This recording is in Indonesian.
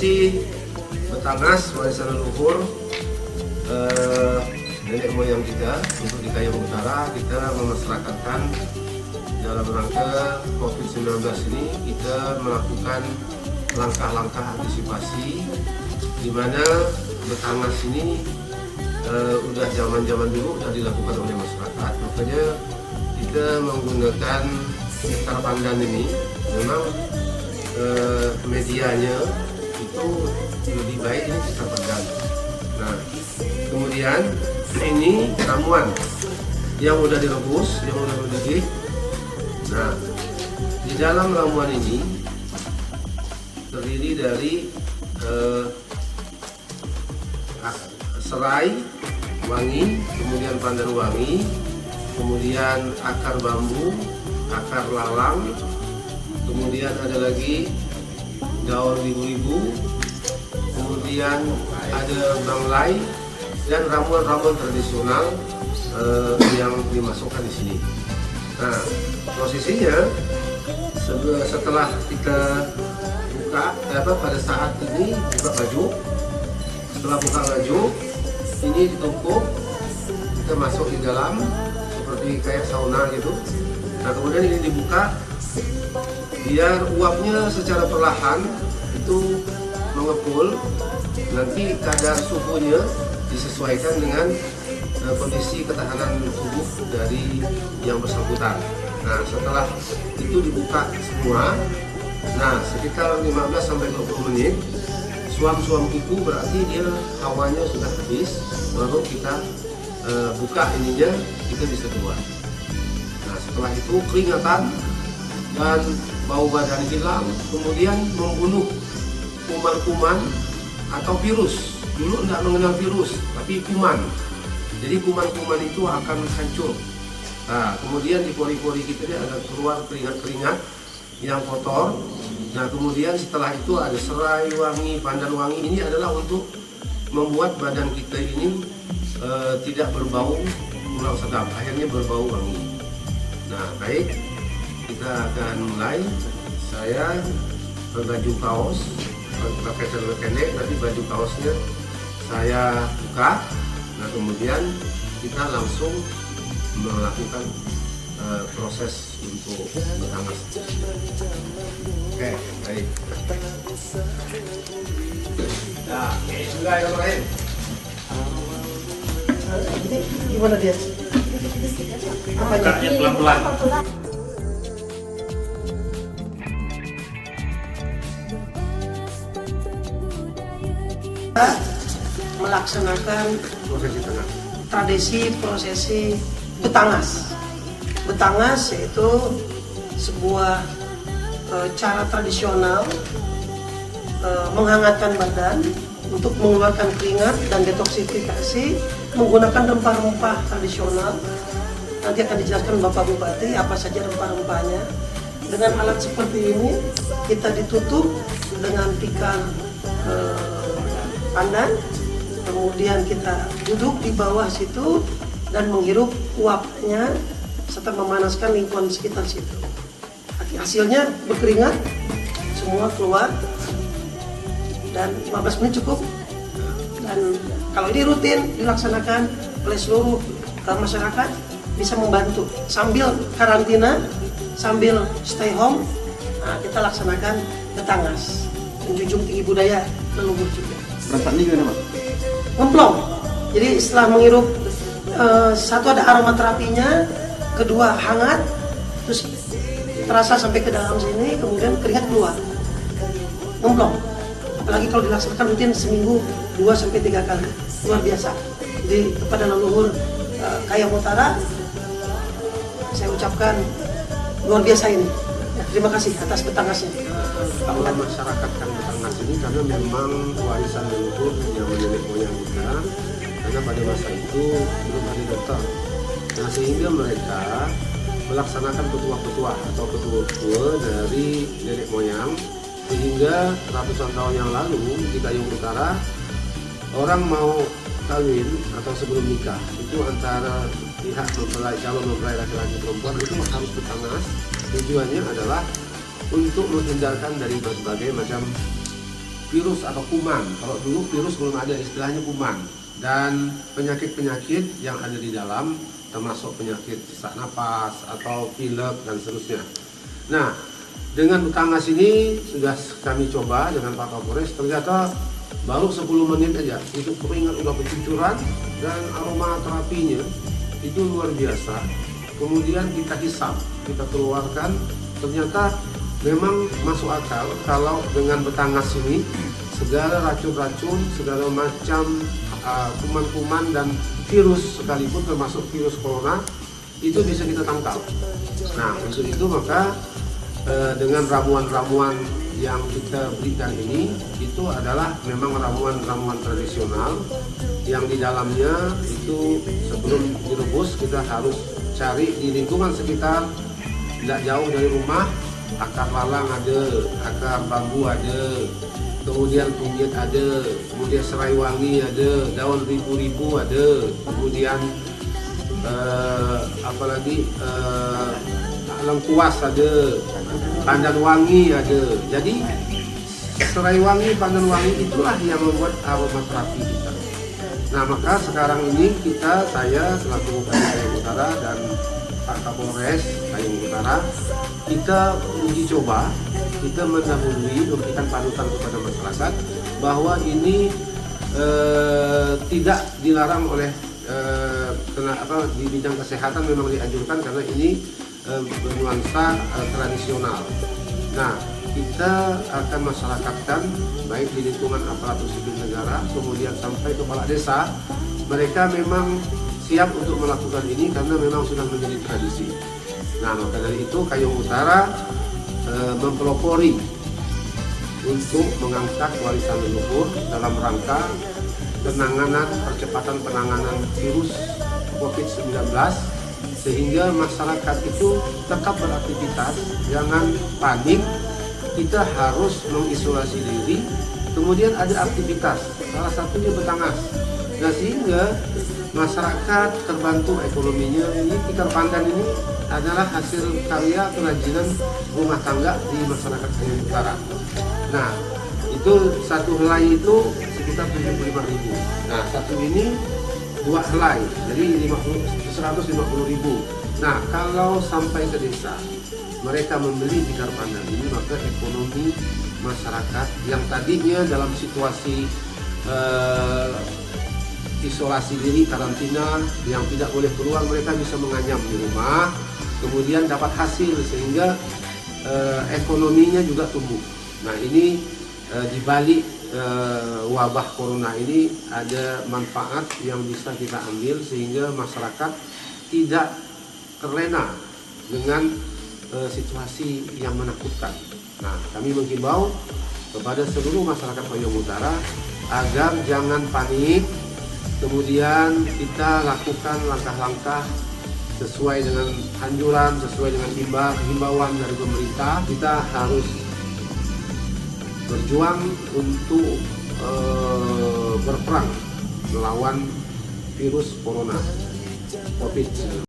prosesi Betangas warisan leluhur nenek moyang kita untuk di Kayong Utara, kita memasyarakatkan dalam rangka COVID-19 ini kita melakukan langkah-langkah antisipasi di mana Betangas ini udah zaman-zaman dulu sudah dilakukan oleh masyarakat. Makanya kita menggunakan sekitar pandan ini memang medianya itu lebih baik ini sekitar pandan. Nah, kemudian ini ramuan yang udah direbus, yang udah mendidih. Nah, di dalam ramuan ini terdiri dari serai wangi, kemudian pandan wangi, kemudian akar bambu, akar lalang, kemudian ada lagi daun wibu-wibu, kemudian ada banglai dan ramuan-ramuan tradisional yang dimasukkan di sini. Nah, posisinya setelah kita buka pada saat ini buka baju, setelah buka baju ini ditumpuk, kita masuk di dalam seperti kayak sauna gitu. Nah, kemudian ini dibuka biar uapnya secara perlahan itu mengepul. Nanti kadar suhunya disesuaikan dengan kondisi ketahanan tubuh dari yang bersangkutan. Nah, setelah itu dibuka semua, nah sekitar 15-20 menit suam-suam kuku, berarti dia hawanya sudah habis, baru kita buka ininya, kita bisa keluar. Nah, setelah itu keringatan dan bau badan hilang, kemudian membunuh kuman-kuman atau virus. Dulu tidak mengenal virus, tapi kuman. Jadi kuman-kuman itu akan hancur. Nah, kemudian di pori-pori kita dia ada keluar keringat-keringat yang kotor. Nah, kemudian setelah itu ada serai wangi, pandan wangi. Ini adalah untuk membuat badan kita ini tidak berbau kurang sedap, akhirnya berbau wangi. Nah, baik, kita akan mulai. Saya berbaju kaos, pakai celana pendek, tapi baju kaosnya saya buka. Nah, kemudian kita langsung melakukan proses untuk Betangas. Oke, baik. Nah, sudah yang lain. Gimana dia? Bukanya pelan-pelan. Melaksanakan prosesi Betangas. Betangas yaitu sebuah cara tradisional menghangatkan badan untuk mengeluarkan keringat dan detoksifikasi menggunakan rempah-rempah tradisional. Nanti akan dijelaskan Bapak Bupati apa saja rempah-rempahnya. Dengan alat seperti ini kita ditutup dengan tikar pandan, kemudian kita duduk di bawah situ dan menghirup uapnya serta memanaskan lingkungan sekitar situ. Hasilnya berkeringat, semua keluar, dan 15 menit cukup. Dan kalau ini rutin dilaksanakan oleh seluruh masyarakat, bisa membantu sambil karantina, sambil stay home. Nah, kita laksanakan Betangas, menjunjung tinggi budaya leluhur juga. Perasaannya gimana, Pak? Ngemplong. Jadi setelah menghirup, satu ada aroma terapinya, kedua hangat, terus terasa sampai ke dalam sini, kemudian keringat keluar. Ngemplong. Apalagi kalau dilaksanakan rutin seminggu 2-3 kali, luar biasa. Jadi kepada leluhur Kayong Utara, saya ucapkan luar biasa ini. Ya, terima kasih atas Betangasnya. Kalau masyarakat kan Betangas ini karena memang warisan leluhur yang nenek moyang kita, karena pada masa itu belum ada dokter. Nah, sehingga mereka melaksanakan petua-petua atau petua-petua dari nenek moyang, sehingga ratusan tahun yang lalu di Kayong Utara orang mau kawin atau sebelum nikah itu antara pihak mempelai, calon mempelai laki-laki perempuan itu harus Betangas. Tujuannya adalah untuk menghindarkan dari berbagai macam virus atau kuman. Kalau dulu virus belum ada, istilahnya kuman. Dan penyakit-penyakit yang ada di dalam, termasuk penyakit sesak napas atau pilek dan seterusnya. Nah, dengan Utangas ini sudah kami coba dengan Pak Kapolres, ternyata baru 10 menit aja itu keringat udah bercucuran dan aroma terapinya itu luar biasa. Kemudian kita hisap, kita keluarkan, ternyata memang masuk akal kalau dengan Batangas ini segala racun-racun, segala macam kuman-kuman dan virus sekalipun termasuk virus corona itu bisa kita tangkal. Nah, untuk itu maka dengan ramuan-ramuan yang kita berikan ini itu adalah memang ramuan-ramuan tradisional yang di dalamnya itu sebelum direbus kita harus cari di lingkungan sekitar, tidak jauh dari rumah, akar lalang ada, akar bambu ada, kemudian kunyit ada, kemudian serai wangi ada, daun ribu-ribu ada, kemudian apalagi lengkuas ada, pandan wangi ada. Jadi serai wangi, pandan wangi itulah yang membuat aromaterapi kita. Nah, maka sekarang ini saya selaku Bupati Kayong Utara dan Pak Kapolres Kayong Utara, kita uji coba, kita mendahului memberikan panutan kepada masyarakat bahwa ini tidak dilarang oleh di bidang kesehatan, memang dianjurkan karena ini bernuansa tradisional. Nah, kita akan masyarakatkan baik di lingkungan aparatur sipil negara, kemudian sampai kepala desa, mereka memang siap untuk melakukan ini karena memang sudah menjadi tradisi. Nah, maka dari itu Kayong Utara mempelopori untuk mengangkat warisan leluhur dalam rangka percepatan penanganan virus COVID-19 sehingga masyarakat itu tetap beraktivitas, jangan panik. Kita harus mengisolasi diri, kemudian ada aktivitas, salah satunya Batangas. Nah, sehingga masyarakat terbantu ekonominya. Ini tikar pandan ini adalah hasil karya kerajinan rumah tangga di masyarakat Kayong Utara. Nah, itu satu helai itu sekitar 75.000. Nah, satu ini 2 helai, jadi 150.000. Nah, kalau sampai ke desa, mereka membeli tikar pandan ini, maka ekonomi masyarakat yang tadinya dalam situasi isolasi diri, karantina, yang tidak boleh keluar, mereka bisa menganyam di rumah, kemudian dapat hasil sehingga ekonominya juga tumbuh. Nah, ini di balik wabah corona ini ada manfaat yang bisa kita ambil sehingga masyarakat tidak terlena dengan situasi yang menakutkan. Nah, kami menghimbau kepada seluruh masyarakat Kayong Utara agar jangan panik, kemudian kita lakukan langkah-langkah sesuai dengan anjuran, sesuai dengan himbauan dari pemerintah. Kita harus berjuang untuk berperang melawan virus corona COVID-19.